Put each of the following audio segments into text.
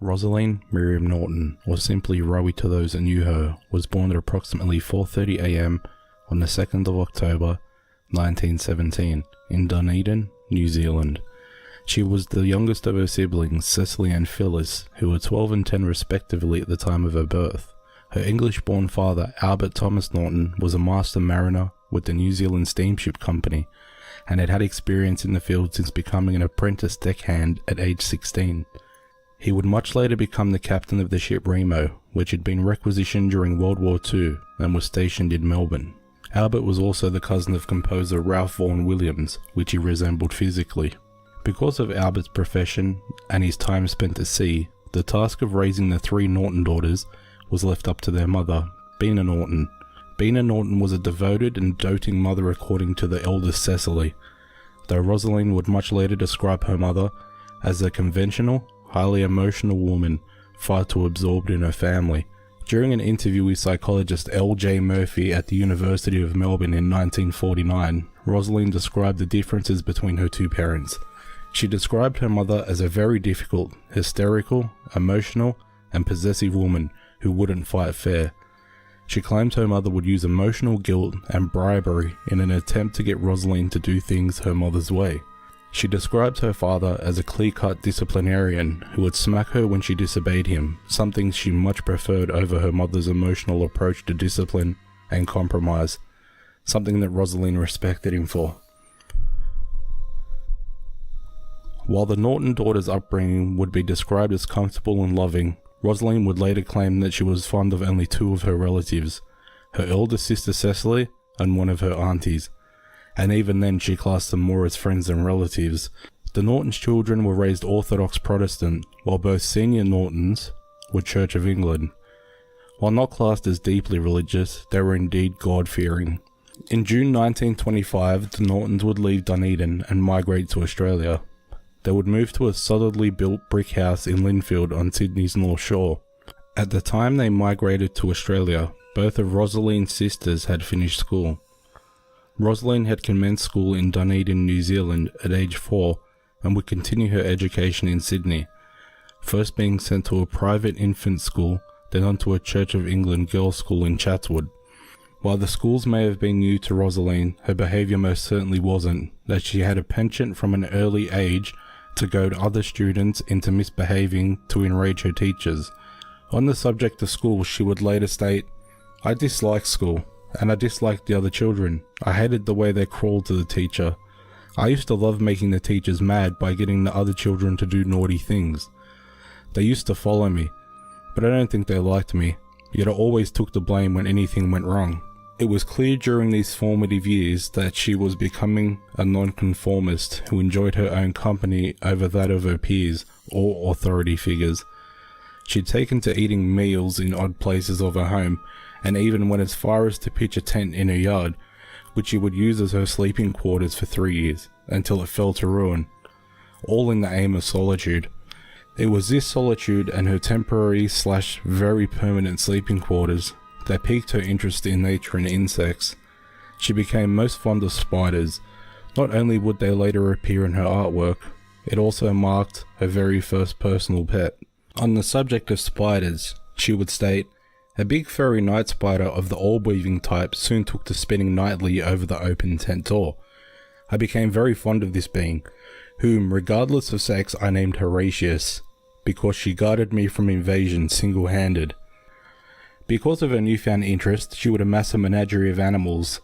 Rosaleen Miriam Norton, or simply Rowie to those that knew her, was born at approximately 4:30 a.m. on the 2nd of October 1917 in Dunedin, New Zealand. She was the youngest of her siblings, Cecily and Phyllis, who were 12 and 10 respectively at the time of her birth. Her English-born father, Albert Thomas Norton, was a master mariner with the New Zealand Steamship Company and had had experience in the field since becoming an apprentice deckhand at age 16. He would much later become the captain of the ship Remo, which had been requisitioned during World War II and was stationed in Melbourne. Albert was also the cousin of composer Ralph Vaughan Williams, which he resembled physically. Because of Albert's profession and his time spent at sea, the task of raising the three Norton daughters was left up to their mother, Bina Norton. Bina Norton was a devoted and doting mother according to the eldest Cecily, though Rosaleen would much later describe her mother as a conventional, highly emotional woman, far too absorbed in her family. During an interview with psychologist L.J. Murphy at the University of Melbourne in 1949, Rosaleen described the differences between her two parents. She described her mother as a very difficult, hysterical, emotional, and possessive woman who wouldn't fight fair. She claimed her mother would use emotional guilt and bribery in an attempt to get Rosaleen to do things her mother's way. She describes her father as a clear-cut disciplinarian who would smack her when she disobeyed him, something she much preferred over her mother's emotional approach to discipline and compromise, something that Rosaleen respected him for. While the Norton daughters' upbringing would be described as comfortable and loving, Rosaleen would later claim that she was fond of only two of her relatives, her elder sister Cecily and one of her aunties, and even then she classed them more as friends than relatives. The Norton's children were raised Orthodox Protestant, while both senior Nortons were Church of England. While not classed as deeply religious, they were indeed God-fearing. In June 1925, the Nortons would leave Dunedin and migrate to Australia. They would move to a solidly built brick house in Lynfield on Sydney's North Shore. At the time they migrated to Australia, both of Rosaleen's sisters had finished school. Rosaleen had commenced school in Dunedin, New Zealand at age 4 and would continue her education in Sydney, first being sent to a private infant school, then on to a Church of England girls' school in Chatswood. While the schools may have been new to Rosaleen, her behaviour most certainly wasn't, that she had a penchant from an early age to goad other students into misbehaving to enrage her teachers. On the subject of school, she would later state, "I disliked school, and I disliked the other children. I hated the way they crawled to the teacher. I used to love making the teachers mad by getting the other children to do naughty things. They used to follow me, but I don't think they liked me, yet I always took the blame when anything went wrong." It was clear during these formative years that she was becoming a nonconformist who enjoyed her own company over that of her peers or authority figures. She'd taken to eating meals in odd places of her home, and even went as far as to pitch a tent in her yard, which she would use as her sleeping quarters for 3 years, until it fell to ruin, all in the aim of solitude. It was this solitude and her temporary/very permanent sleeping quarters that piqued her interest in nature and insects. She became most fond of spiders. Not only would they later appear in her artwork, it also marked her very first personal pet. On the subject of spiders, she would state, "A big furry night spider of the orb-weaving type soon took to spinning nightly over the open tent door. I became very fond of this being, whom, regardless of sex, I named Horatius, because she guarded me from invasion single-handed." Because of her newfound interest, she would amass a menagerie of animals,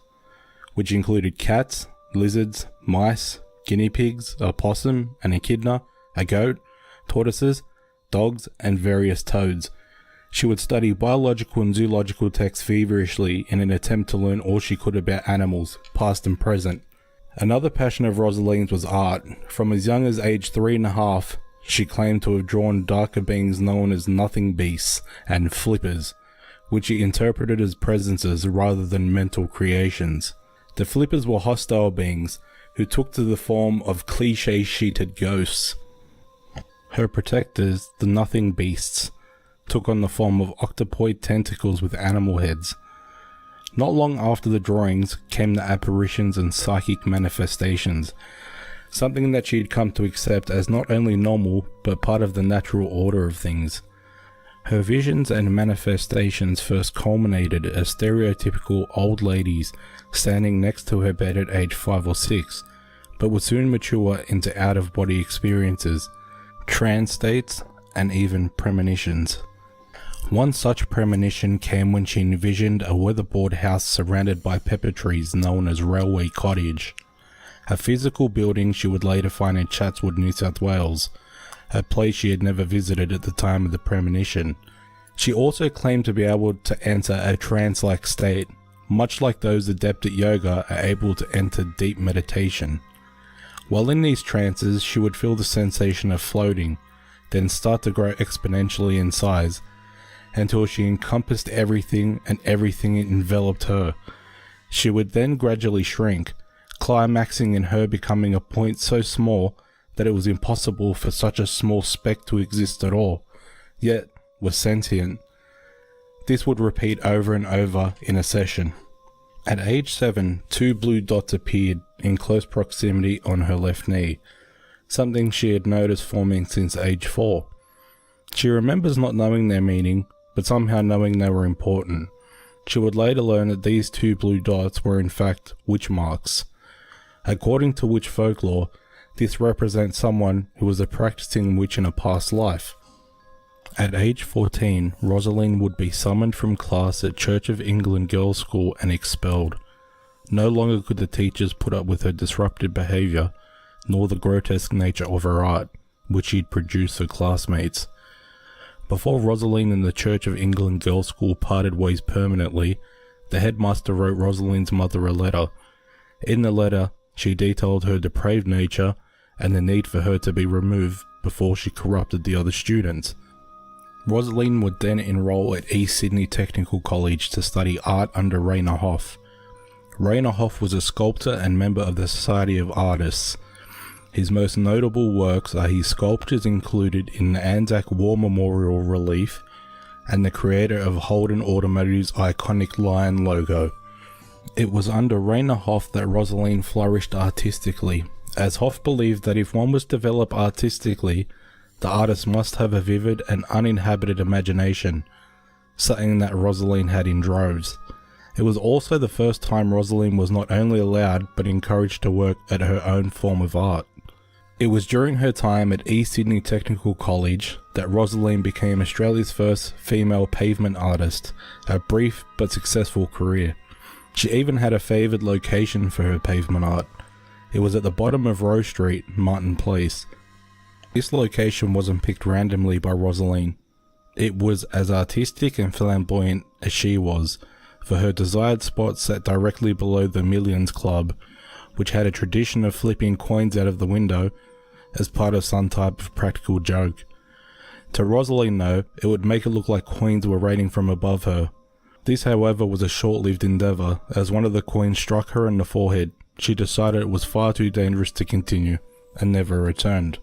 which included cats, lizards, mice, guinea pigs, a possum, an echidna, a goat, tortoises, dogs, and various toads. She would study biological and zoological texts feverishly in an attempt to learn all she could about animals, past and present. Another passion of Rosaleen's was art. From as young as age 3.5, she claimed to have drawn darker beings known as nothing beasts and flippers, which she interpreted as presences rather than mental creations. The flippers were hostile beings who took to the form of cliché-sheeted ghosts. Her protectors, the nothing beasts, took on the form of octopoid tentacles with animal heads. Not long after the drawings came the apparitions and psychic manifestations. something that she'd come to accept as not only normal but part of the natural order of things. Her visions and manifestations first culminated as stereotypical old ladies standing next to her bed at age 5 or 6, but would soon mature into out-of-body experiences, trance states, and even premonitions. One such premonition came when she envisioned a weatherboard house surrounded by pepper trees known as Railway Cottage, a physical building she would later find in Chatswood, New South Wales, a place she had never visited at the time of the premonition. She also claimed to be able to enter a trance-like state, much like those adept at yoga are able to enter deep meditation. While in these trances, she would feel the sensation of floating, then start to grow exponentially in size, until she encompassed everything and everything enveloped her. She would then gradually shrink, climaxing in her becoming a point so small that it was impossible for such a small speck to exist at all, yet was sentient. This would repeat over and over in a session. At age 7, 2 blue dots appeared in close proximity on her left knee, something she had noticed forming since age 4. She remembers not knowing their meaning, but somehow knowing they were important. She would later learn that these 2 blue dots were in fact witch marks. According to witch folklore, this represents someone who was a practicing witch in a past life. At age 14, Rosaleen would be summoned from class at Church of England Girls' School and expelled. No longer could the teachers put up with her disruptive behaviour, nor the grotesque nature of her art, which she'd produced for classmates. Before Rosaleen and the Church of England Girls' School parted ways permanently, the headmaster wrote Rosaleen's mother a letter. In the letter, she detailed her depraved nature and the need for her to be removed before she corrupted the other students. Rosaleen would then enroll at East Sydney Technical College to study art under Rainer Hoff. Rainer Hoff was a sculptor and member of the Society of Artists. His most notable works are his sculptures included in the Anzac War Memorial relief and the creator of Holden Automotive's iconic lion logo. It was under Rainer Hoff that Rosaleen flourished artistically, as Hoff believed that if one was to develop artistically, the artist must have a vivid and uninhabited imagination, something that Rosaleen had in droves. It was also the first time Rosaleen was not only allowed but encouraged to work at her own form of art. It was during her time at East Sydney Technical College that Rosaleen became Australia's first female pavement artist, a brief but successful career. She even had a favoured location for her pavement art. It was at the bottom of Rose Street, Martin Place. This location wasn't picked randomly by Rosaleen. It was as artistic and flamboyant as she was, for her desired spot sat directly below the Millions Club, which had a tradition of flipping coins out of the window as part of some type of practical joke. To Rosaleen though, it would make it look like coins were raining from above her. This however was a short-lived endeavour, as one of the coins struck her in the forehead. She decided it was far too dangerous to continue, and never returned.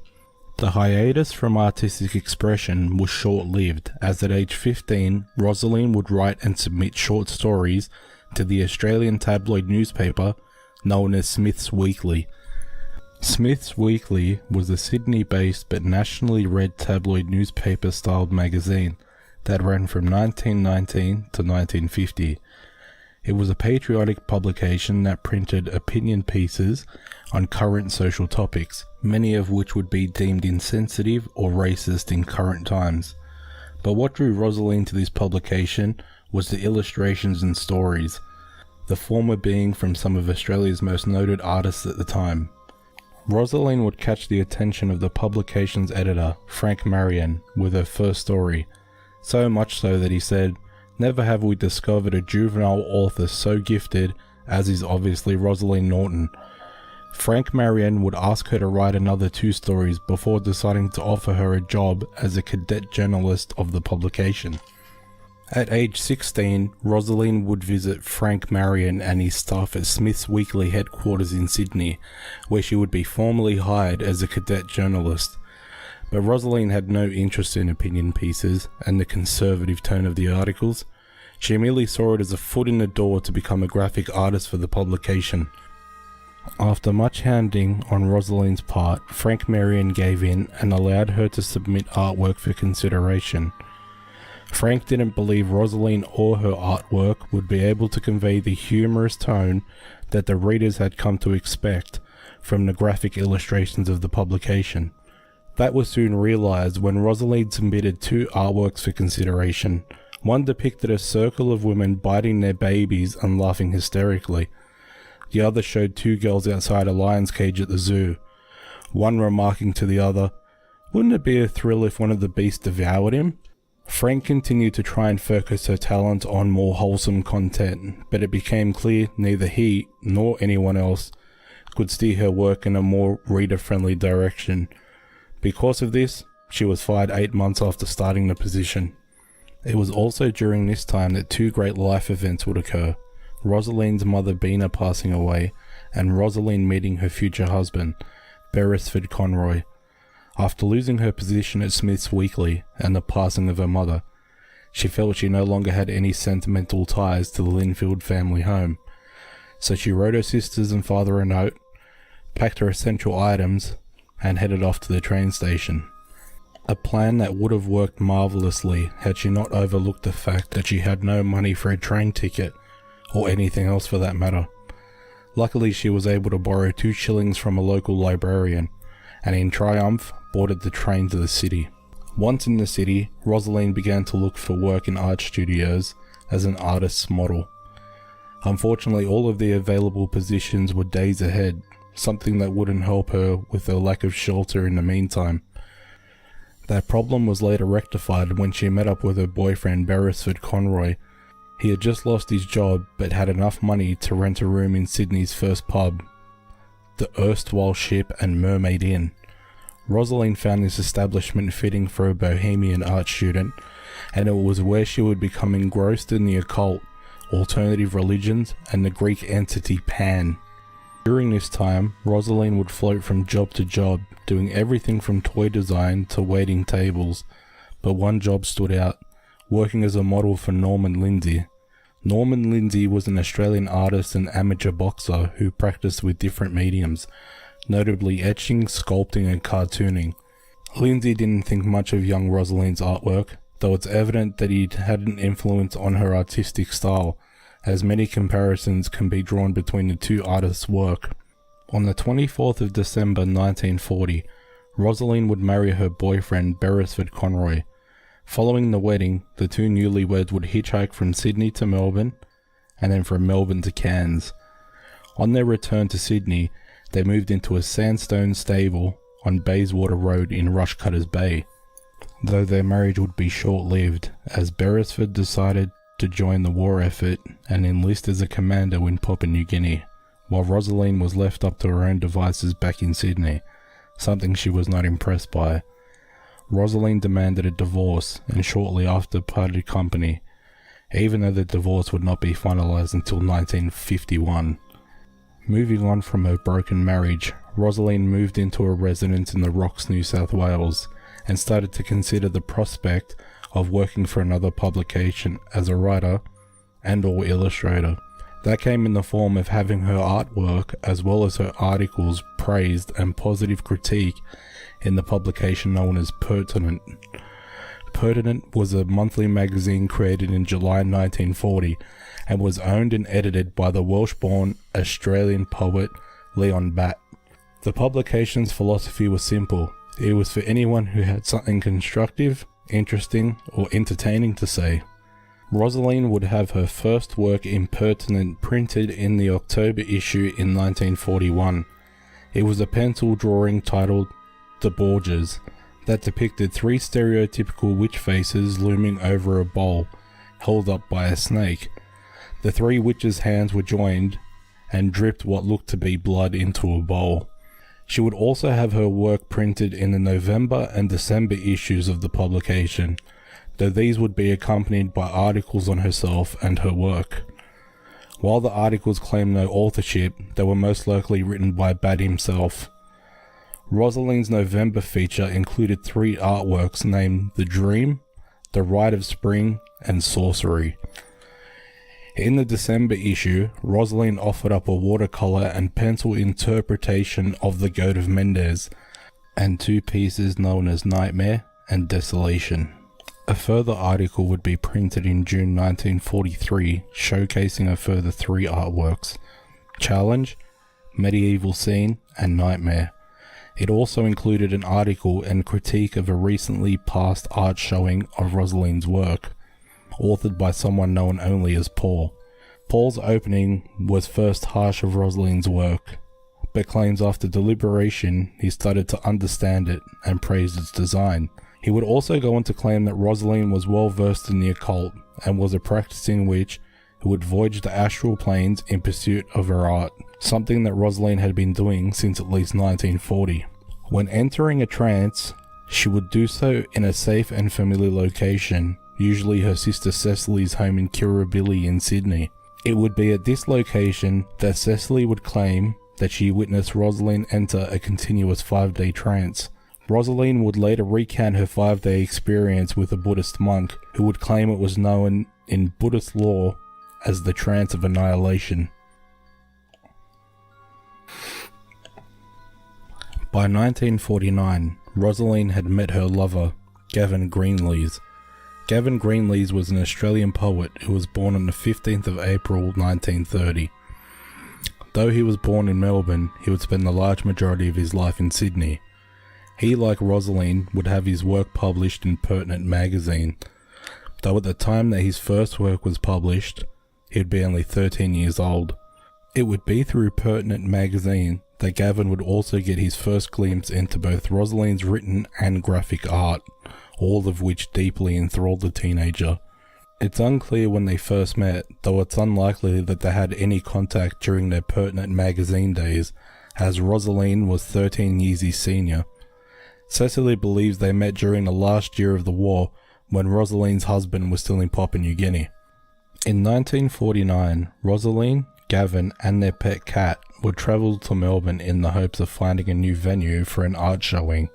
The hiatus from artistic expression was short-lived, as at age 15, Rosaleen would write and submit short stories to the Australian tabloid newspaper known as Smith's Weekly. Smith's Weekly was a Sydney-based but nationally read tabloid newspaper-styled magazine that ran from 1919 to 1950. It was a patriotic publication that printed opinion pieces on current social topics, many of which would be deemed insensitive or racist in current times. But what drew Rosaleen to this publication was the illustrations and stories, the former being from some of Australia's most noted artists at the time. Rosaleen would catch the attention of the publication's editor, Frank Marion, with her first story, so much so that he said, "Never have we discovered a juvenile author so gifted as is obviously Rosaleen Norton." Frank Marion would ask her to write another 2 stories before deciding to offer her a job as a cadet journalist of the publication. At age 16, Rosaleen would visit Frank Marion and his staff at Smith's Weekly headquarters in Sydney, where she would be formally hired as a cadet journalist. But Rosaleen had no interest in opinion pieces and the conservative tone of the articles. She merely saw it as a foot in the door to become a graphic artist for the publication. After much hounding on Rosaleen's part, Frank Marion gave in and allowed her to submit artwork for consideration. Frank didn't believe Rosaleen or her artwork would be able to convey the humorous tone that the readers had come to expect from the graphic illustrations of the publication. That was soon realized when Rosaleen submitted 2 artworks for consideration. One depicted a circle of women biting their babies and laughing hysterically. The other showed 2 girls outside a lion's cage at the zoo, one remarking to the other, "Wouldn't it be a thrill if one of the beasts devoured him?" Frank continued to try and focus her talent on more wholesome content, but it became clear neither he nor anyone else could steer her work in a more reader-friendly direction. Because of this, she was fired 8 months after starting the position. It was also during this time that 2 great life events would occur: Rosaleen's mother Bina passing away, and Rosaleen meeting her future husband, Beresford Conroy. After losing her position at Smith's Weekly and the passing of her mother, she felt she no longer had any sentimental ties to the Linfield family home. So she wrote her sisters and father a note, packed her essential items, and headed off to the train station. A plan that would have worked marvellously had she not overlooked the fact that she had no money for a train ticket, or anything else for that matter. Luckily, she was able to borrow 2 shillings from a local librarian, and in triumph, boarded the train to the city. Once in the city, Rosaleen began to look for work in art studios as an artist's model. Unfortunately, all of the available positions were days ahead, something that wouldn't help her with her lack of shelter in the meantime. That problem was later rectified when she met up with her boyfriend Beresford Conroy. He had just lost his job but had enough money to rent a room in Sydney's first pub, the erstwhile Ship and Mermaid Inn. Rosaleen found this establishment fitting for a bohemian art student, and it was where she would become engrossed in the occult, alternative religions, and the Greek entity Pan. During this time, Rosaleen would float from job to job, doing everything from toy design to waiting tables, but one job stood out: working as a model for Norman Lindsay. Norman Lindsay was an Australian artist and amateur boxer who practiced with different mediums, notably etching, sculpting and cartooning. Lindsay didn't think much of young Rosaleen's artwork, though it's evident that he had an influence on her artistic style, as many comparisons can be drawn between the 2 artists' work. On the 24th of December 1940, Rosaleen would marry her boyfriend Beresford Conroy. Following the wedding, the 2 newlyweds would hitchhike from Sydney to Melbourne, and then from Melbourne to Cairns. On their return to Sydney, they moved into a sandstone stable on Bayswater Road in Rushcutters Bay, though their marriage would be short-lived, as Beresford decided to join the war effort and enlist as a commander in Papua New Guinea, while Rosaleen was left up to her own devices back in Sydney, something she was not impressed by. Rosaleen demanded a divorce and shortly after parted company, even though the divorce would not be finalised until 1951. Moving on from her broken marriage, Rosaleen moved into a residence in the Rocks, New South Wales, and started to consider the prospect of working for another publication as a writer and/or illustrator. That came in the form of having her artwork as well as her articles praised and positive critique in the publication known as Pertinent. Pertinent was a monthly magazine created in July 1940 and was owned and edited by the Welsh-born Australian poet Leon Batt. The publication's philosophy was simple. It was for anyone who had something constructive, interesting, or entertaining to say. Rosaleen would have her first work in Pertinent printed in the October issue in 1941. It was a pencil drawing titled The Borgias that depicted 3 stereotypical witch faces looming over a bowl, held up by a snake. The 3 witches' hands were joined and dripped what looked to be blood into a bowl. She would also have her work printed in the November and December issues of the publication, though these would be accompanied by articles on herself and her work. While the articles claimed no authorship, they were most likely written by Batt himself. Rosaleen's November feature included 3 artworks named The Dream, The Rite of Spring, and Sorcery. In the December issue, Rosaleen offered up a watercolour and pencil interpretation of The Goat of Mendes, and 2 pieces known as Nightmare and Desolation. A further article would be printed in June 1943, showcasing a further 3 artworks: Challenge, Medieval Scene, and Nightmare. It also included an article and critique of a recently passed art showing of Rosaleen's work, authored by someone known only as Paul. Paul's opening was first harsh of Rosaleen's work, but claims after deliberation he started to understand it and praised its design. He would also go on to claim that Rosaleen was well versed in the occult and was a practicing witch who would voyage the astral planes in pursuit of her art, something that Rosaleen had been doing since at least 1940. When entering a trance, she would do so in a safe and familiar location, usually her sister Cecily's home in Kirribilli in Sydney. It would be at this location that Cecily would claim that she witnessed Rosaleen enter a continuous 5-day trance. Rosaleen would later recount her 5-day experience with a Buddhist monk who would claim it was known in Buddhist lore as the trance of annihilation. By 1949, Rosaleen had met her lover, Gavin Greenlees. Gavin Greenlees was an Australian poet who was born on the 15th of April 1930. Though he was born in Melbourne, he would spend the large majority of his life in Sydney. He, like Rosaleen, would have his work published in Pertinent magazine, though at the time that his first work was published, he would be only 13 years old. It would be through Pertinent magazine that Gavin would also get his first glimpse into both Rosaleen's written and graphic art, all of which deeply enthralled the teenager. It's unclear when they first met, though it's unlikely that they had any contact during their Pertinent magazine days, as Rosaleen was 13 years his senior. Cecily believes they met during the last year of the war, when Rosaleen's husband was still in Papua New Guinea. In 1949, Rosaleen, Gavin and their pet cat would travel to Melbourne in the hopes of finding a new venue for an art showing.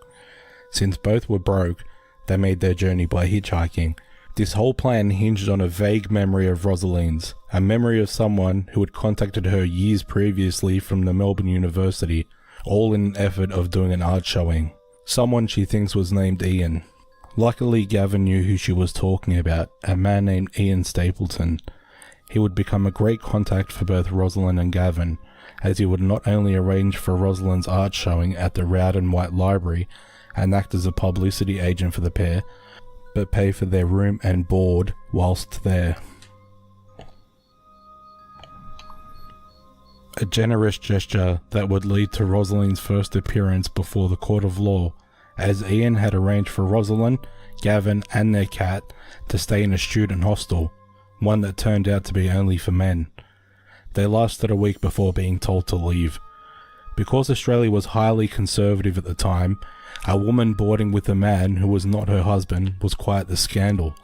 Since both were broke, they made their journey by hitchhiking. This whole plan hinged on a vague memory of Rosaleen's, a memory of someone who had contacted her years previously from the Melbourne University, all in an effort of doing an art showing. Someone she thinks was named Ian. Luckily, Gavin knew who she was talking about, a man named Ian Stapleton. He would become a great contact for both Rosaleen and Gavin, as he would not only arrange for Rosaleen's art showing at the Rowden White Library and act as a publicity agent for the pair, but pay for their room and board whilst there. A generous gesture that would lead to Rosaleen's first appearance before the court of law, as Ian had arranged for Rosaleen, Gavin and their cat to stay in a student hostel, one that turned out to be only for men. They lasted a week before being told to leave. Because Australia was highly conservative at the time, a woman boarding with a man who was not her husband was quite the scandal.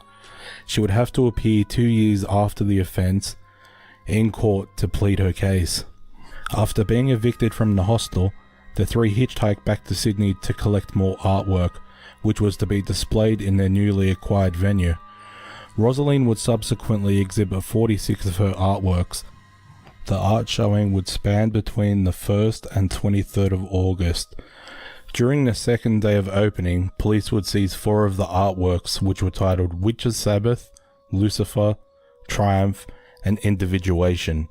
She would have to appear 2 years after the offence in court to plead her case. After being evicted from the hostel, the three hitchhiked back to Sydney to collect more artwork, which was to be displayed in their newly acquired venue. Rosaleen would subsequently exhibit 46 of her artworks. The art showing would span between the 1st and 23rd of August. During the second day of opening, police would seize 4 of the artworks, which were titled Witch's Sabbath, Lucifer, Triumph, and Individuation,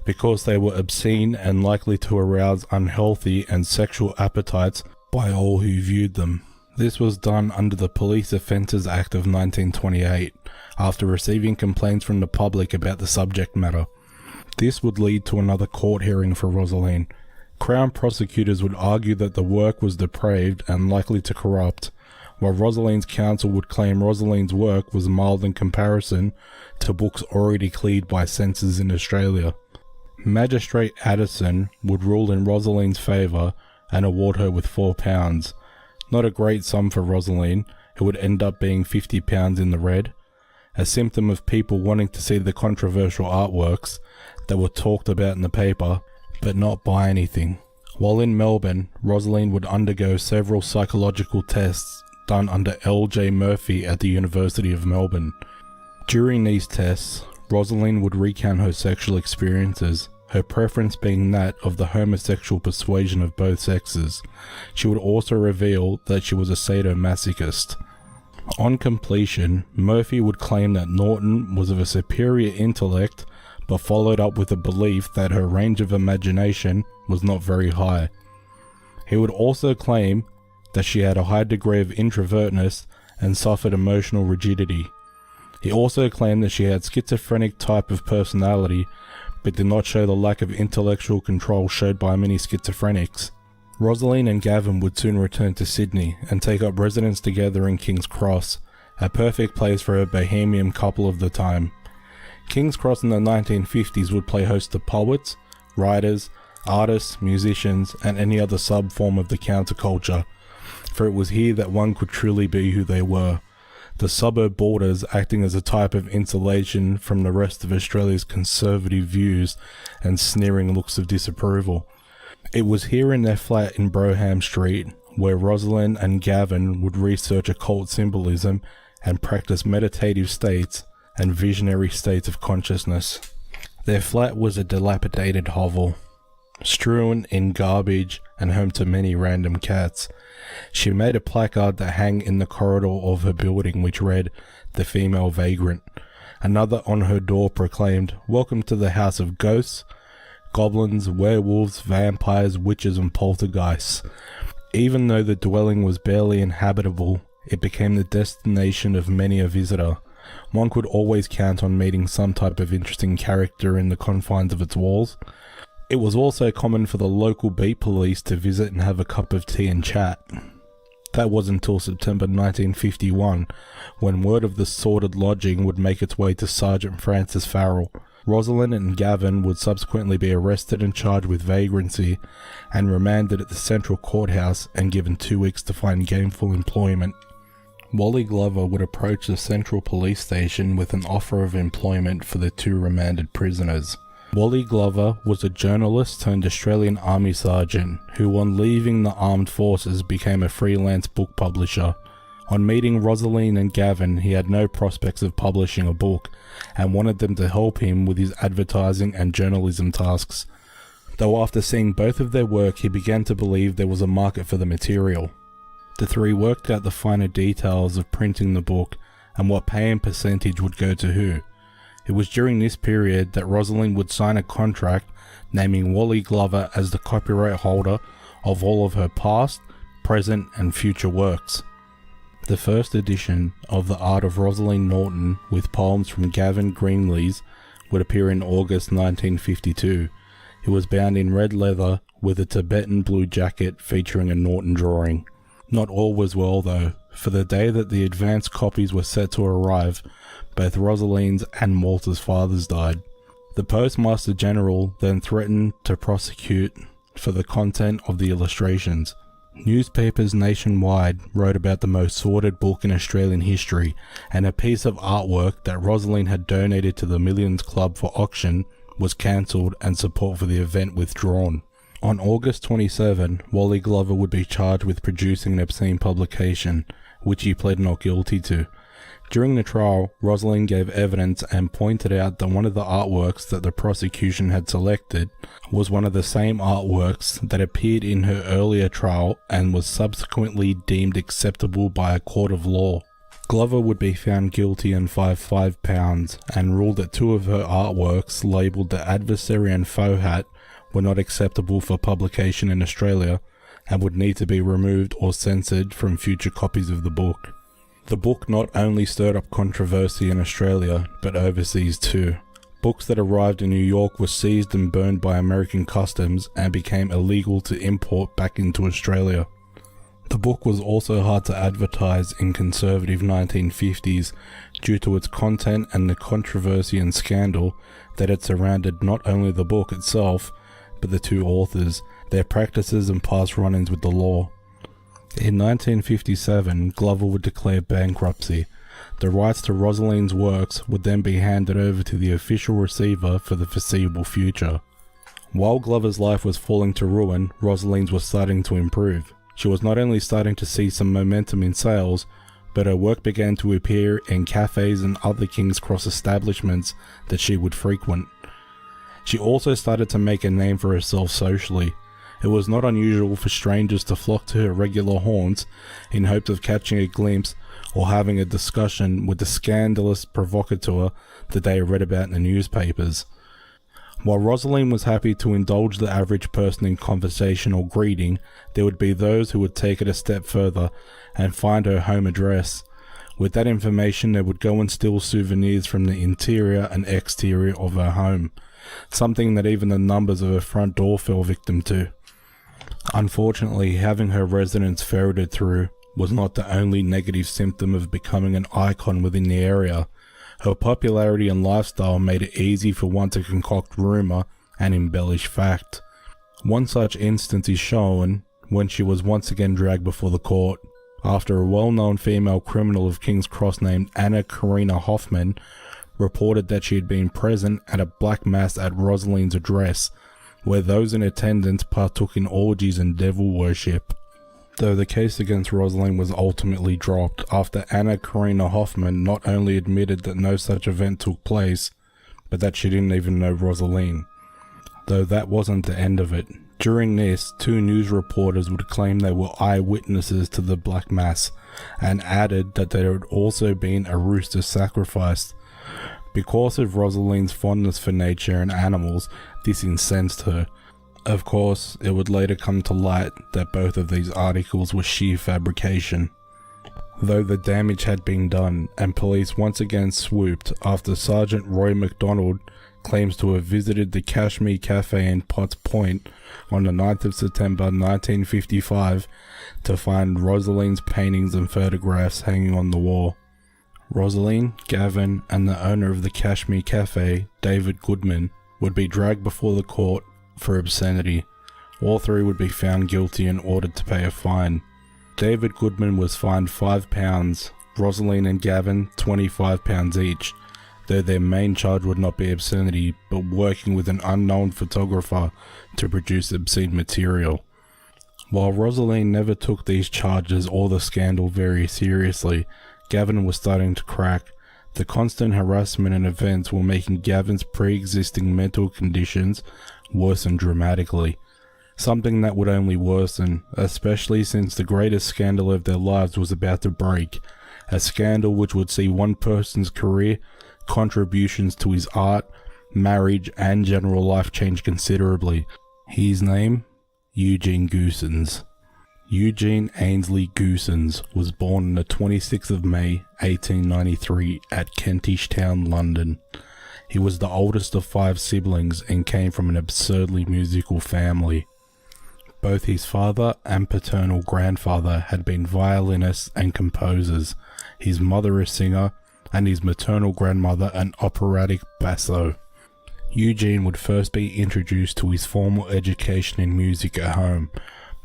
because they were obscene and likely to arouse unhealthy and sexual appetites by all who viewed them. This was done under the Police Offences Act of 1928, after receiving complaints from the public about the subject matter. This would lead to another court hearing for Rosaleen. Crown prosecutors would argue that the work was depraved and likely to corrupt, while Rosaleen's counsel would claim Rosaleen's work was mild in comparison to books already cleared by censors in Australia. Magistrate Addison would rule in Rosaleen's favour and award her with £4. Not a great sum for Rosaleen, who would end up being £50 in the red, a symptom of people wanting to see the controversial artworks that were talked about in the paper, but not buy anything. While in Melbourne, Rosaleen would undergo several psychological tests done under L.J. Murphy at the University of Melbourne. During these tests, Rosaleen would recount her sexual experiences, her preference being that of the homosexual persuasion of both sexes. She would also reveal that she was a sadomasochist. On completion, Murphy would claim that Norton was of a superior intellect, but followed up with a belief that her range of imagination was not very high. He would also claim that she had a high degree of introvertness and suffered emotional rigidity. He also claimed that she had schizophrenic type of personality, but did not show the lack of intellectual control showed by many schizophrenics. Rosaleen and Gavin would soon return to Sydney and take up residence together in King's Cross, a perfect place for a bohemian couple of the time. King's Cross in the 1950s would play host to poets, writers, artists, musicians, and any other sub-form of the counterculture, for it was here that one could truly be who they were, the suburb borders acting as a type of insulation from the rest of Australia's conservative views and sneering looks of disapproval. It was here in their flat in Broham Street where Rosaleen and Gavin would research occult symbolism and practice meditative states and visionary states of consciousness. Their flat was a dilapidated hovel, strewn in garbage and home to many random cats. She made a placard that hung in the corridor of her building which read, "The Female Vagrant." Another on her door proclaimed, "Welcome to the House of Ghosts, Goblins, Werewolves, Vampires, Witches and Poltergeists." Even though the dwelling was barely inhabitable, it became the destination of many a visitor. One could always count on meeting some type of interesting character in the confines of its walls. It was also common for the local beat police to visit and have a cup of tea and chat. That was until September 1951, when word of the sordid lodging would make its way to Sergeant Francis Farrell. Rosaleen and Gavin would subsequently be arrested and charged with vagrancy and remanded at the Central Courthouse and given 2 weeks to find gainful employment. Wally Glover would approach the Central Police Station with an offer of employment for the 2 remanded prisoners. Wally Glover was a journalist turned Australian Army sergeant who, on leaving the armed forces, became a freelance book publisher. On meeting Rosaleen and Gavin, he had no prospects of publishing a book and wanted them to help him with his advertising and journalism tasks. Though after seeing both of their work, he began to believe there was a market for the material. The 3 worked out the finer details of printing the book and what pay and percentage would go to who. It was during this period that Rosaleen would sign a contract naming Wally Glover as the copyright holder of all of her past, present and future works. The first edition of The Art of Rosaleen Norton with poems from Gavin Greenlees would appear in August 1952. It was bound in red leather with a Tibetan blue jacket featuring a Norton drawing. Not all was well though, for the day that the advance copies were set to arrive, both Rosaleen's and Walter's fathers died. The Postmaster General then threatened to prosecute for the content of the illustrations. Newspapers nationwide wrote about the most sordid book in Australian history, and a piece of artwork that Rosaleen had donated to the Millions Club for auction was cancelled and support for the event withdrawn. On August 27, Wally Glover would be charged with producing an obscene publication, which he pled not guilty to. During the trial, Rosaleen gave evidence and pointed out that one of the artworks that the prosecution had selected was one of the same artworks that appeared in her earlier trial and was subsequently deemed acceptable by a court of law. Glover would be found guilty and fined £5 and ruled that 2 of her artworks, labelled The Adversary and Faux Hat, were not acceptable for publication in Australia and would need to be removed or censored from future copies of the book. The book not only stirred up controversy in Australia, but overseas too. Books that arrived in New York were seized and burned by American customs and became illegal to import back into Australia. The book was also hard to advertise in conservative 1950s due to its content and the controversy and scandal that had surrounded not only the book itself, but the 2 authors, their practices and past run-ins with the law. In 1957, Glover would declare bankruptcy. The rights to Rosaleen's works would then be handed over to the official receiver for the foreseeable future. While Glover's life was falling to ruin, Rosaleen's was starting to improve. She was not only starting to see some momentum in sales, but her work began to appear in cafes and other King's Cross establishments that she would frequent. She also started to make a name for herself socially. It was not unusual for strangers to flock to her regular haunts in hopes of catching a glimpse or having a discussion with the scandalous provocateur that they had read about in the newspapers. While Rosaleen was happy to indulge the average person in conversation or greeting, there would be those who would take it a step further and find her home address. With that information, they would go and steal souvenirs from the interior and exterior of her home, something that even the numbers of her front door fell victim to. Unfortunately, having her residence ferreted through was not the only negative symptom of becoming an icon within the area. Her popularity and lifestyle made it easy for one to concoct rumour and embellish fact. One such instance is shown when she was once again dragged before the court, after a well-known female criminal of King's Cross named Anna Karina Hoffman reported that she had been present at a black mass at Rosaleen's address, where those in attendance partook in orgies and devil worship. Though the case against Rosaleen was ultimately dropped after Anna Karina Hoffman not only admitted that no such event took place, but that she didn't even know Rosaleen. Though that wasn't the end of it. During this, 2 news reporters would claim they were eyewitnesses to the Black Mass, and added that there had also been a rooster sacrificed. Because of Rosaleen's fondness for nature and animals, this incensed her. Of course, it would later come to light that both of these articles were sheer fabrication. Though the damage had been done, and police once again swooped after Sergeant Roy MacDonald claims to have visited the Kashmir Cafe in Potts Point on the 9th of September 1955 to find Rosaleen's paintings and photographs hanging on the wall. Rosaleen, Gavin, and the owner of the Kashmir Cafe, David Goodman, would be dragged before the court for obscenity. All 3 would be found guilty and ordered to pay a fine. David Goodman was fined £5, Rosaleen and Gavin £25 each, though their main charge would not be obscenity, but working with an unknown photographer to produce obscene material. While Rosaleen never took these charges or the scandal very seriously, Gavin was starting to crack. The constant harassment and events were making Gavin's pre-existing mental conditions worsen dramatically. Something that would only worsen, especially since the greatest scandal of their lives was about to break. A scandal which would see one person's career, contributions to his art, marriage and general life change considerably. His name? Eugene Goosens. Eugene Ainsley Goosens was born on the 26th of May 1893 at Kentish Town, London. He was the oldest of 5 siblings and came from an absurdly musical family. Both his father and paternal grandfather had been violinists and composers, his mother a singer, and his maternal grandmother an operatic basso. Eugene would first be introduced to his formal education in music at home,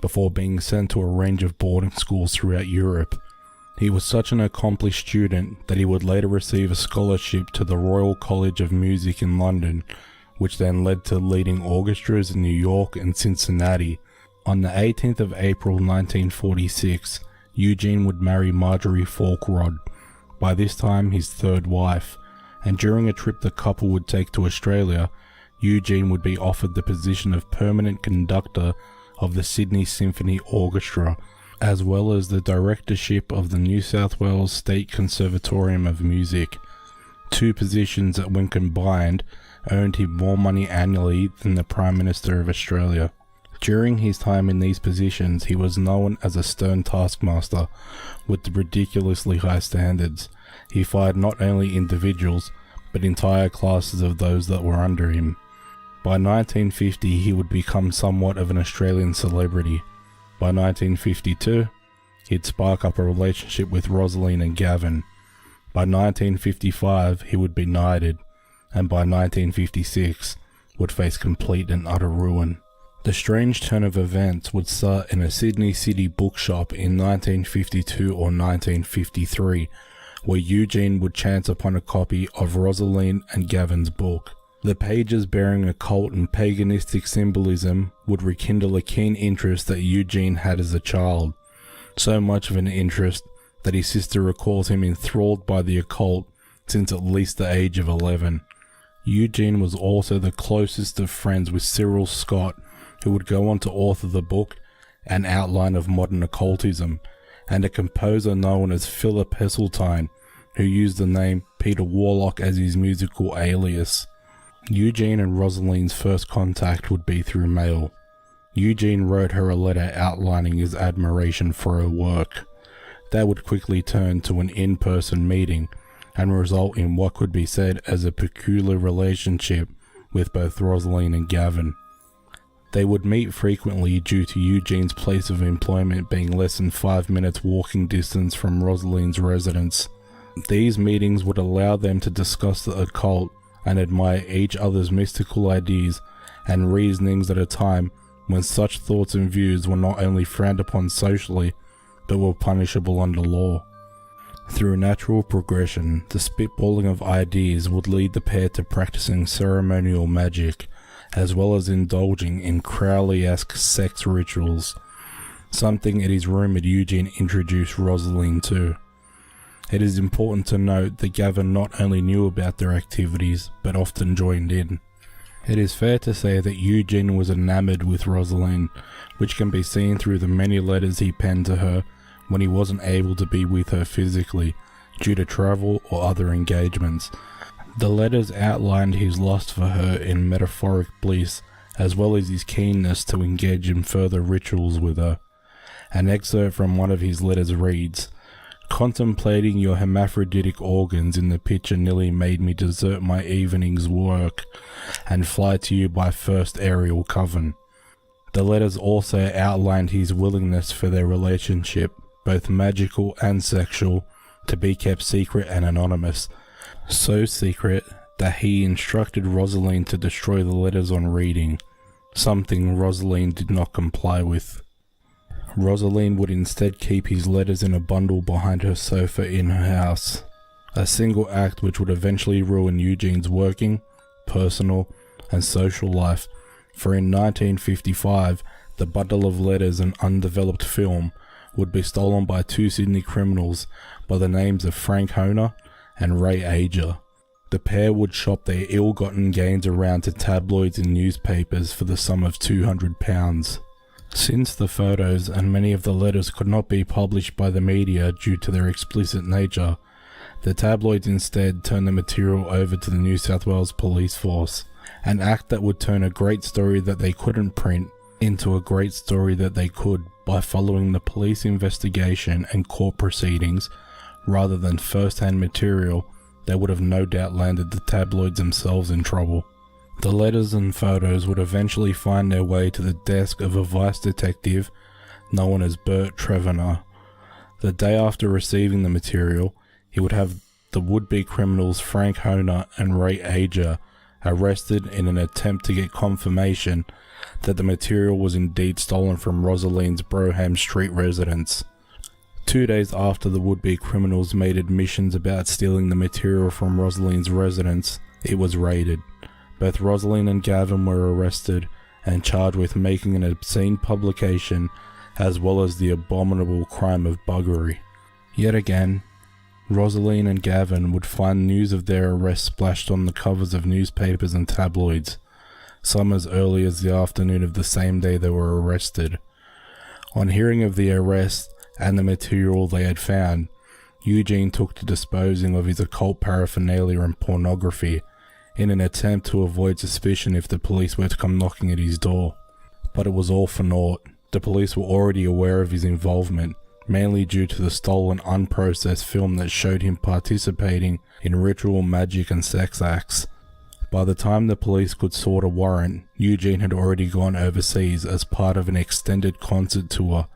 before being sent to a range of boarding schools throughout Europe. He was such an accomplished student that he would later receive a scholarship to the Royal College of Music in London, which then led to leading orchestras in New York and Cincinnati. On the 18th of April 1946, Eugene would marry Marjorie Falkrod, by this time his 3rd wife, and during a trip the couple would take to Australia, Eugene would be offered the position of permanent conductor of the Sydney Symphony Orchestra, as well as the directorship of the New South Wales State Conservatorium of Music. 2 positions that, when combined, earned him more money annually than the Prime Minister of Australia. During his time in these positions, he was known as a stern taskmaster with ridiculously high standards. He fired not only individuals, but entire classes of those that were under him. By 1950, he would become somewhat of an Australian celebrity. By 1952, he'd spark up a relationship with Rosaleen and Gavin. By 1955, he would be knighted, and by 1956, would face complete and utter ruin. The strange turn of events would start in a Sydney City bookshop in 1952 or 1953, where Eugene would chance upon a copy of Rosaleen and Gavin's book. The pages bearing occult and paganistic symbolism would rekindle a keen interest that Eugene had as a child. So much of an interest that his sister recalls him enthralled by the occult since at least the age of 11. Eugene was also the closest of friends with Cyril Scott, who would go on to author the book An Outline of Modern Occultism, and a composer known as Philip Heseltine, who used the name Peter Warlock as his musical alias. Eugene and Rosaleen's first contact would be through mail. Eugene wrote her a letter outlining his admiration for her work. That would quickly turn to an in-person meeting and result in what could be said as a peculiar relationship with both Rosaleen and Gavin. They would meet frequently due to Eugene's place of employment being less than 5 minutes walking distance from Rosaleen's residence. These meetings would allow them to discuss the occult and admire each other's mystical ideas and reasonings at a time when such thoughts and views were not only frowned upon socially, but were punishable under law. Through natural progression, the spitballing of ideas would lead the pair to practicing ceremonial magic, as well as indulging in Crowley-esque sex rituals, something it is rumoured Eugene introduced Rosaleen to. It is important to note that Gavin not only knew about their activities, but often joined in. It is fair to say that Eugene was enamoured with Rosaleen, which can be seen through the many letters he penned to her when he wasn't able to be with her physically, due to travel or other engagements. The letters outlined his lust for her in metaphoric bliss, as well as his keenness to engage in further rituals with her. An excerpt from one of his letters reads, "Contemplating your hermaphroditic organs in the picture nearly made me desert my evening's work and fly to you by first aerial coven." The letters also outlined his willingness for their relationship, both magical and sexual, to be kept secret and anonymous. So secret that he instructed Rosaleen to destroy the letters on reading, something Rosaleen did not comply with. Rosaleen would instead keep his letters in a bundle behind her sofa in her house, a single act which would eventually ruin Eugene's working, personal, and social life, for in 1955, the bundle of letters and undeveloped film would be stolen by two Sydney criminals by the names of Frank Honer and Ray Ager. The pair would shop their ill-gotten gains around to tabloids and newspapers for the sum of £200. Since the photos and many of the letters could not be published by the media due to their explicit nature, the tabloids instead turned the material over to the New South Wales Police Force, an act that would turn a great story that they couldn't print into a great story that they could by following the police investigation and court proceedings rather than first-hand material that would have no doubt landed the tabloids themselves in trouble. The letters and photos would eventually find their way to the desk of a vice detective known as Bert Trevenor. The day after receiving the material, he would have the would-be criminals Frank Honer and Ray Ager arrested in an attempt to get confirmation that the material was indeed stolen from Rosaleen's Broham Street residence. 2 days after the would-be criminals made admissions about stealing the material from Rosaleen's residence, it was raided. Both Rosaleen and Gavin were arrested and charged with making an obscene publication as well as the abominable crime of buggery. Yet again, Rosaleen and Gavin would find news of their arrest splashed on the covers of newspapers and tabloids, some as early as the afternoon of the same day they were arrested. On hearing of the arrest and the material they had found, Eugene took to disposing of his occult paraphernalia and pornography in an attempt to avoid suspicion if the police were to come knocking at his door. But it was all for naught. The police were already aware of his involvement, mainly due to the stolen unprocessed film that showed him participating in ritual magic and sex acts. By the time the police could sort a warrant, Eugene had already gone overseas as part of an extended concert tour,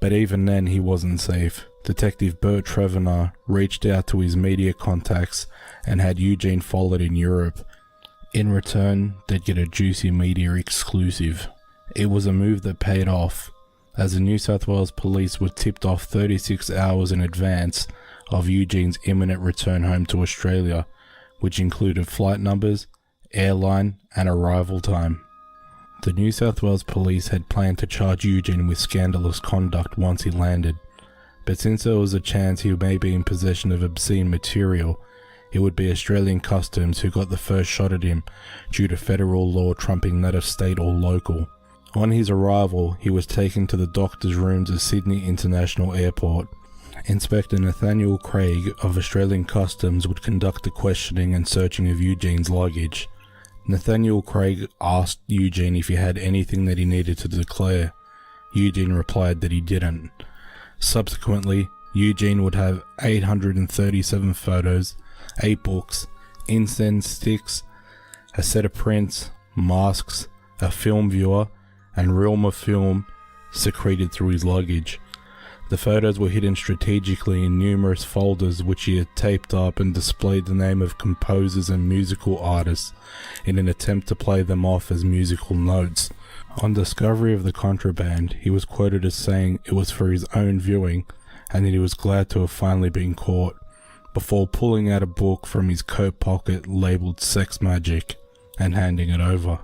but even then he wasn't safe. Detective Bert Trevenor reached out to his media contacts and had Eugene followed in Europe. In return, they'd get a juicy media exclusive. It was a move that paid off, as the New South Wales police were tipped off 36 hours in advance of Eugene's imminent return home to Australia, which included flight numbers, airline, and arrival time. The New South Wales police had planned to charge Eugene with scandalous conduct once he landed, but since there was a chance he may be in possession of obscene material, it would be Australian Customs who got the first shot at him due to federal law trumping that of state or local. On his arrival, he was taken to the doctor's rooms at Sydney International Airport. Inspector Nathaniel Craig of Australian Customs would conduct the questioning and searching of Eugene's luggage. Nathaniel Craig asked Eugene if he had anything that he needed to declare. Eugene replied that he didn't. Subsequently, Eugene would have 837 photos, 8 books, incense sticks, a set of prints, masks, a film viewer, and reel of film secreted through his luggage. The photos were hidden strategically in numerous folders which he had taped up and displayed the name of composers and musical artists in an attempt to play them off as musical notes. On discovery of the contraband, he was quoted as saying it was for his own viewing and that he was glad to have finally been caught, before pulling out a book from his coat pocket labelled Sex Magic and handing it over.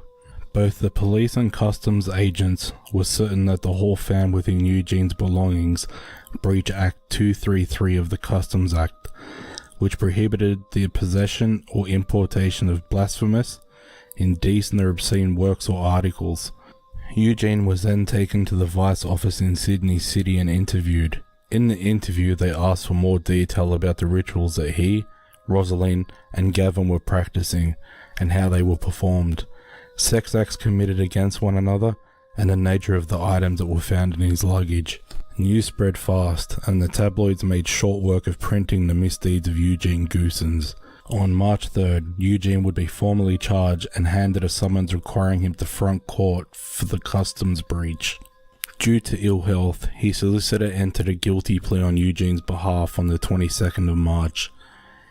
Both the police and customs agents were certain that the Hall found within Eugene's belongings breached Act 233 of the Customs Act, which prohibited the possession or importation of blasphemous, indecent or obscene works or articles. Eugene was then taken to the Vice Office in Sydney City and interviewed. In the interview, they asked for more detail about the rituals that he, Rosaleen, and Gavin were practicing and how they were performed, sex acts committed against one another, and the nature of the items that were found in his luggage. News spread fast, and the tabloids made short work of printing the misdeeds of Eugene Goosens. On March 3rd, Eugene would be formally charged and handed a summons requiring him to front court for the customs breach. Due to ill health, his solicitor entered a guilty plea on Eugene's behalf on the 22nd of March.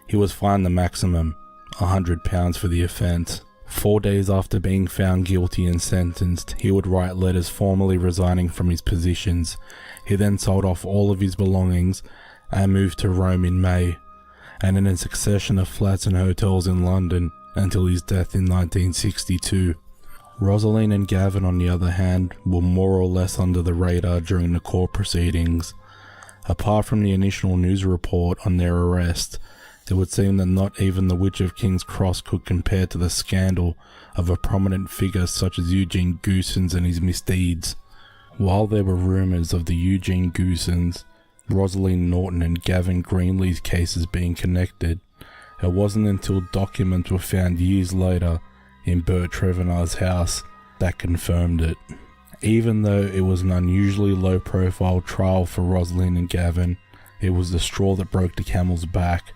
He was fined the maximum, £100 for the offence. 4 days after being found guilty and sentenced, he would write letters formally resigning from his positions. He then sold off all of his belongings and moved to Rome in May, and in a succession of flats and hotels in London until his death in 1962. Rosaleen and Gavin, on the other hand, were more or less under the radar during the court proceedings. Apart from the initial news report on their arrest, it would seem that not even the Witch of King's Cross could compare to the scandal of a prominent figure such as Eugene Goosens and his misdeeds. While there were rumours of the Eugene Goosens, Rosaleen Norton and Gavin Greenlee's cases being connected, it wasn't until documents were found years later in Bert Trevenard's house that confirmed it. Even though it was an unusually low-profile trial for Rosaleen and Gavin, it was the straw that broke the camel's back.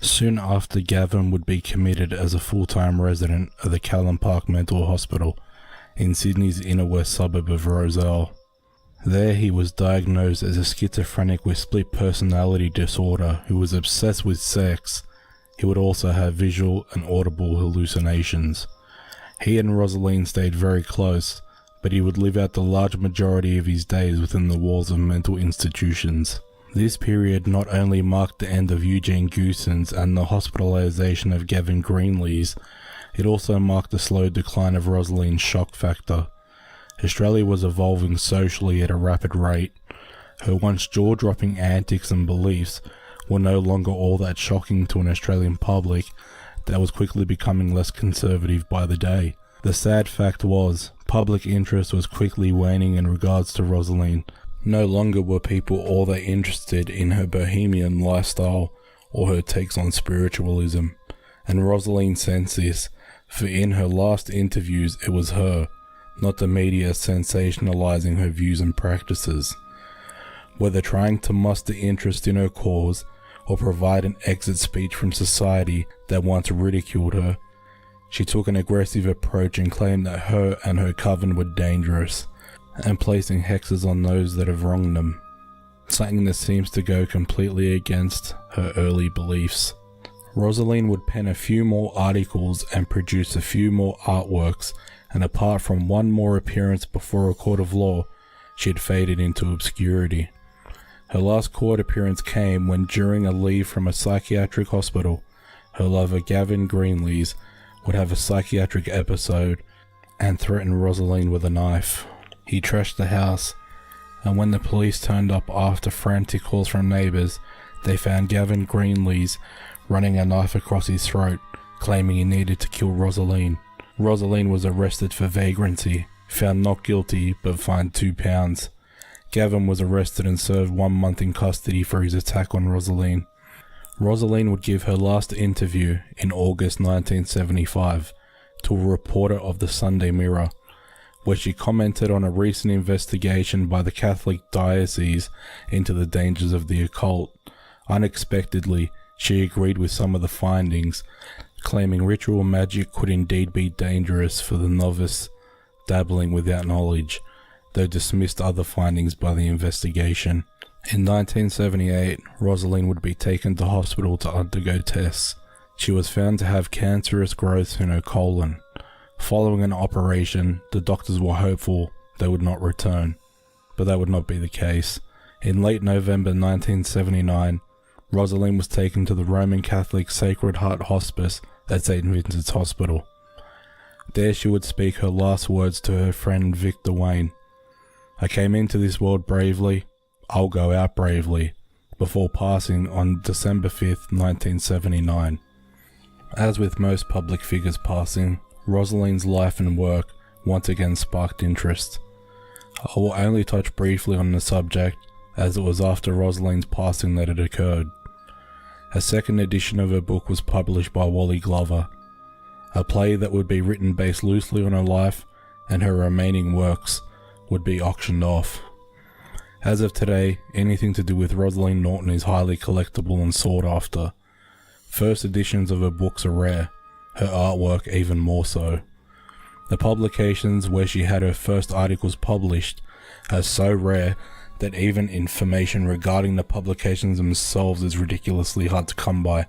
Soon after, Gavin would be committed as a full-time resident of the Callan Park Mental Hospital in Sydney's inner west suburb of Rozelle. There he was diagnosed as a schizophrenic with split personality disorder who was obsessed with sex. He would also have visual and audible hallucinations. He and Rosaleen stayed very close, but he would live out the large majority of his days within the walls of mental institutions. This period not only marked the end of Eugene Goosens and the hospitalisation of Gavin Greenlees, it also marked the slow decline of Rosaleen's shock factor. Australia was evolving socially at a rapid rate. Her once jaw-dropping antics and beliefs were no longer all that shocking to an Australian public that was quickly becoming less conservative by the day. The sad fact was, public interest was quickly waning in regards to Rosaleen. No longer were people all that interested in her bohemian lifestyle or her takes on spiritualism, and Rosaleen sensed this, for in her last interviews it was her, not the media, sensationalizing her views and practices. Whether trying to muster interest in her cause or provide an exit speech from society that once ridiculed her, she took an aggressive approach and claimed that her and her coven were dangerous, and placing hexes on those that have wronged them, something that seems to go completely against her early beliefs. Rosaleen would pen a few more articles and produce a few more artworks, and apart from one more appearance before a court of law, she had faded into obscurity. Her last court appearance came when, during a leave from a psychiatric hospital, her lover Gavin Greenlees would have a psychiatric episode and threaten Rosaleen with a knife. He trashed the house and when the police turned up after frantic calls from neighbours, they found Gavin Greenlees running a knife across his throat, claiming he needed to kill Rosaleen. Rosaleen was arrested for vagrancy, found not guilty but fined £2. Gavin was arrested and served 1 month in custody for his attack on Rosaleen. Rosaleen would give her last interview in August 1975 to a reporter of the Sunday Mirror, where she commented on a recent investigation by the Catholic diocese into the dangers of the occult. Unexpectedly, she agreed with some of the findings, claiming ritual magic could indeed be dangerous for the novice dabbling without knowledge, though dismissed other findings by the investigation. In 1978, Rosaleen would be taken to hospital to undergo tests. She was found to have cancerous growths in her colon. Following an operation, the doctors were hopeful they would not return, but that would not be the case. In late November 1979, Rosaleen was taken to the Roman Catholic Sacred Heart Hospice at St. Vincent's Hospital. There she would speak her last words to her friend Victor Wayne. "I came into this world bravely, I'll go out bravely," before passing on December 5th, 1979. As with most public figures passing, Rosaleen's life and work once again sparked interest. I will only touch briefly on the subject, as it was after Rosaleen's passing that it occurred. A second edition of her book was published by Wally Glover, a play that would be written based loosely on her life, and her remaining works would be auctioned off. As of today, anything to do with Rosaleen Norton is highly collectible and sought after. First editions of her books are rare, her artwork even more so. The publications where she had her first articles published are so rare that even information regarding the publications themselves is ridiculously hard to come by.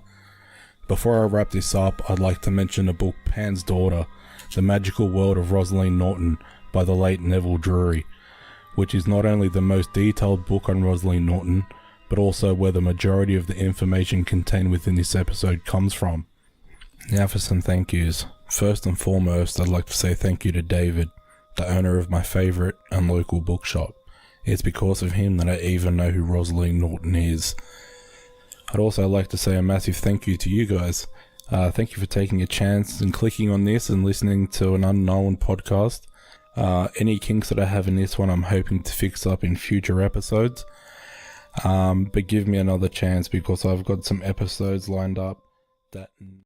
Before I wrap this up, I'd like to mention the book Pan's Daughter, The Magical World of Rosaleen Norton by the late Neville Drury, which is not only the most detailed book on Rosaleen Norton, but also where the majority of the information contained within this episode comes from. Now for some thank yous. First and foremost, I'd like to say thank you to David, the owner of my favourite and local bookshop. It's because of him that I even know who Rosaleen Norton is. I'd also like to say a massive thank you to you guys. Thank you for taking a chance and clicking on this and listening to an unknown podcast. Any kinks that I have in this one, I'm hoping to fix up in future episodes. But give me another chance because I've got some episodes lined up that